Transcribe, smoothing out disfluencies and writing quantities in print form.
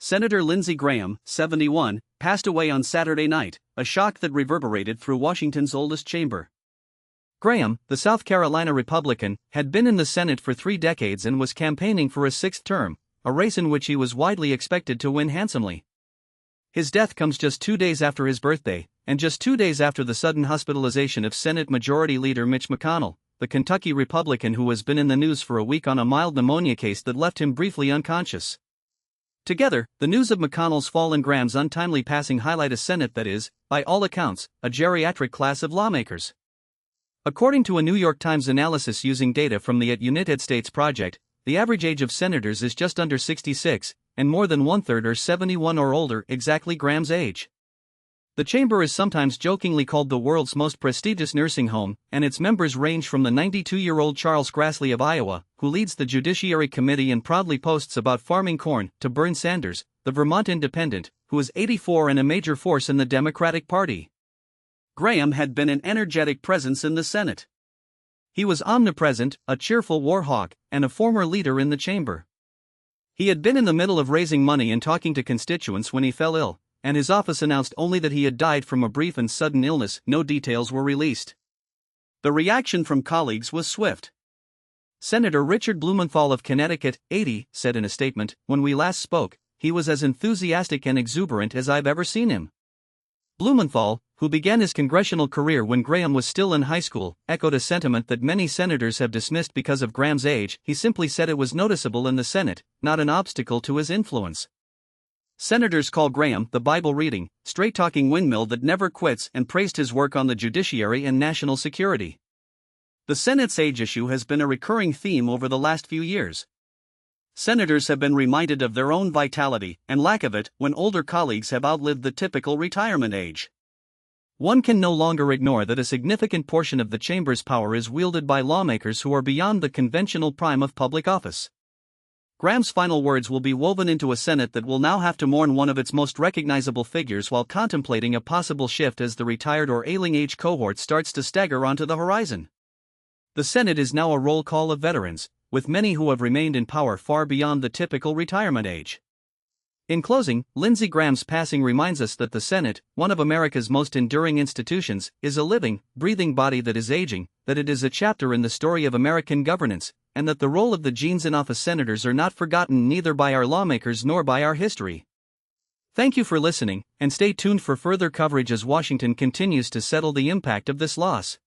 Senator Lindsey Graham, 71, passed away on Saturday night, a shock that reverberated through Washington's oldest chamber. Graham, the South Carolina Republican, had been in the Senate for 3 decades and was campaigning for a 6th term, a race in which he was widely expected to win handsomely. His death comes just 2 days after his birthday, and just 2 days after the sudden hospitalization of Senate Majority Leader Mitch McConnell, the Kentucky Republican who has been in the news for a week on a mild pneumonia case that left him briefly unconscious. Together, the news of McConnell's fall and Graham's untimely passing highlight a Senate that is, by all accounts, a geriatric class of lawmakers. According to a New York Times analysis using data from the United States Project, the average age of senators is just under 66, and more than 1/3 are 71 or older, exactly Graham's age. The chamber is sometimes jokingly called the world's most prestigious nursing home, and its members range from the 92-year-old Charles Grassley of Iowa, who leads the Judiciary Committee and proudly posts about farming corn, to Bernie Sanders, the Vermont Independent, who is 84 and a major force in the Democratic Party. Graham had been an energetic presence in the Senate. He was omnipresent, a cheerful war hawk, and a former leader in the chamber. He had been in the middle of raising money and talking to constituents when he fell ill, and his office announced only that he had died from a brief and sudden illness. No details were released. The reaction from colleagues was swift. Senator Richard Blumenthal of Connecticut, 80, said in a statement, "When we last spoke, he was as enthusiastic and exuberant as I've ever seen him." Blumenthal, who began his congressional career when Graham was still in high school, echoed a sentiment that many senators have dismissed because of Graham's age. He simply said it was noticeable in the Senate, not an obstacle to his influence. Senators call Graham the Bible-reading, straight-talking windmill that never quits and praised his work on the judiciary and national security. The Senate's age issue has been a recurring theme over the last few years. Senators have been reminded of their own vitality and lack of it when older colleagues have outlived the typical retirement age. One can no longer ignore that a significant portion of the chamber's power is wielded by lawmakers who are beyond the conventional prime of public office. Graham's final words will be woven into a Senate that will now have to mourn one of its most recognizable figures while contemplating a possible shift as the retired or ailing age cohort starts to stagger onto the horizon. The Senate is now a roll call of veterans, with many who have remained in power far beyond the typical retirement age. In closing, Lindsey Graham's passing reminds us that the Senate, one of America's most enduring institutions, is a living, breathing body that is aging, that it is a chapter in the story of American governance, and that the role of the genes in office senators are not forgotten neither by our lawmakers nor by our history. Thank you for listening, and stay tuned for further coverage as Washington continues to settle the impact of this loss.